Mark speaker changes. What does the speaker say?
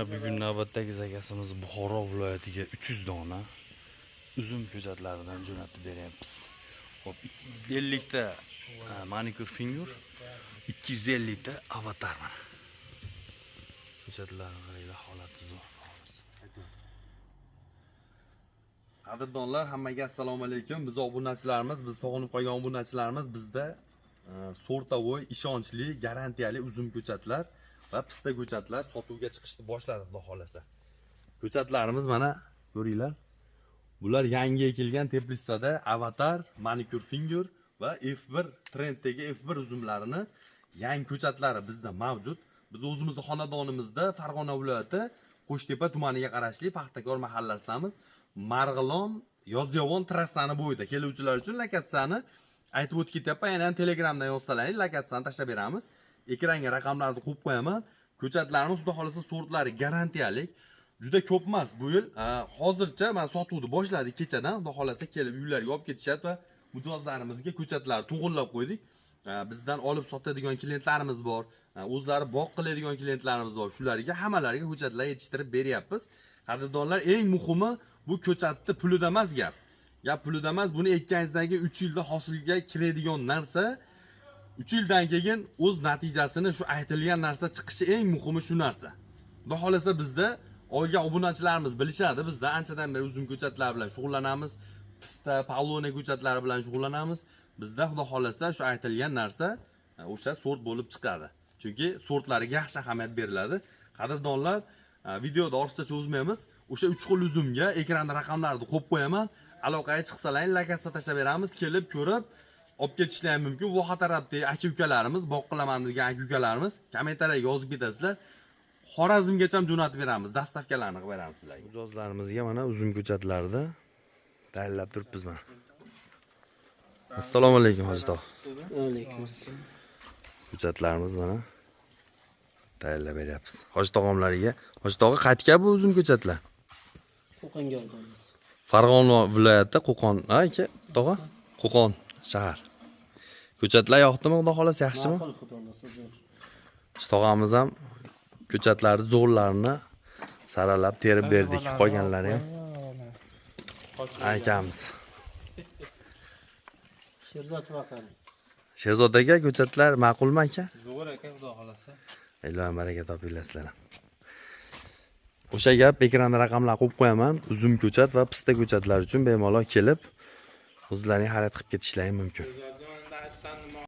Speaker 1: Mana bugun navbatdagi zakasimiz Buxoro viloyatiga 300 dona uzum ko'chatlaridan jo'natib beryapmiz. Hop, 50 ta manikur finger, 250 ta avatar mana. Ko'chatlarning holati zo'r. Qadrdonlar, hammaga assalomu alaykum. Biz obunachilarimiz, biz sog'inib qolgan obunachilarimiz bizda sortavoy, ishonchli, garantiyali uzum ko'chatlar va pista ko'chatlar sotuvga chiqishni boshladi, xudo xolasa. Ko'chatlarimiz mana ko'ringlar. Bular yangi ekilgan Teplistada avatar, manicure finger va F1 trenddagi F1 uzumlarini yangi ko'chatlari bizda mavjud. Biz o'zimizning xonadonimizda Farg'ona viloyati Qo'shtepa tumaniga qarashli Paxtakor mahallasidamiz. Marg'ilon, Yozyovon trassani bo'yida keluvchilar uchun lokatsiyani aytib o'tib ketyapman. Yana Telegramdan yozsalaring, lokatsiyani tashlab beramiz. Ekranga raqamlarni qo'yib qo'yaman. Ko'chatlarimiz xudo xolasa sortlari garantiyalik. Juda ko'p emas bu yil. Hozircha men sotuvni boshladik kechadan. Xudo xolasa kelib uylarga olib ketishadi va mijozlarimizga ko'chatlar to'g'irlab qo'ydik. Bizdan olib sotadigan klientlarimiz bor. O'zlari bog' qiladigan klientlarimiz bor. Shularga hammalariga ko'chatlar yetishtirib beryapmiz. Qadrdonlar, eng muhimi bu ko'chatni pulida emas gap. Gap pulida emas, buni ekkangizdagi 3 yilda hosilga kiradigan narsa. 3 yildan keyin o'z natijasini shu aytilgan narsa chiqishi eng muhimi shu narsa. Xudo xolasa bizda olgan obunachilarimiz bilishadi, bizda anchadan beri uzum ko'chatlar bilan shug'ullanamiz, pista, pavlona ko'chatlari bilan shug'ullanamiz. Bizda xudo xolasa shu aytilgan narsa o'sha sort bo'lib chiqadi. Chunki sortlariga yaxshi ahamiyat beriladi. Qadrdonlar, videoda ortiqcha cho'zmaymiz. O'sha 3 xil uzumga ekranda raqamlarni qo'yib qo'yaman. Aloqaga chiqsalaring, lokatsiya tashlab beramiz, kelib ko'rib olib ketishlar ham mumkin. Voha tarafdagi aka-ukalarimiz, bog' qilaman degan aka-ukalarimiz kommentariyaga yozib ketasizlar. Xorazmgacha ham jo'natib beramiz, dastavkalarni qilib beramiz sizlarga. Mijozlarimizga mana uzum ko'chatlarida tayyorlab turibmiz mana. Assalomu alaykum hoji tog'.
Speaker 2: Alaykum assalom.
Speaker 1: Ko'chatlarimiz mana tayyorlab beryapmiz. Hoji tog'omlariga. Hoji tog'i qaytga bu uzum ko'chatlar?
Speaker 2: Qo'qonga olganmiz.
Speaker 1: Farg'ona viloyati Qo'qon, aka, tog'a? Qo'qon shahar. Ko'chatlar yoqdimi, xudo xolasa yaxshimi?
Speaker 2: Ma'qul, xudo xolasa zo'r.
Speaker 1: Tog'amiz ham ko'chatlarni zo'rlarini saralab terib berdik. Qolganlari ham akamiz.
Speaker 2: Sherzod vaqani.
Speaker 1: Sherzod aka, ko'chatlar ma'qulmi aka?
Speaker 3: Zo'r aka, xudo xolasa.
Speaker 1: Ilohim baraka topinglar sizlar. O'sha gap ekranda raqamlar qo'yib qo'yaman. Uzum ko'chat va pista ko'chatlar uchun bemalol kelib o'zlaring xarid qilib ketishlaring mumkin.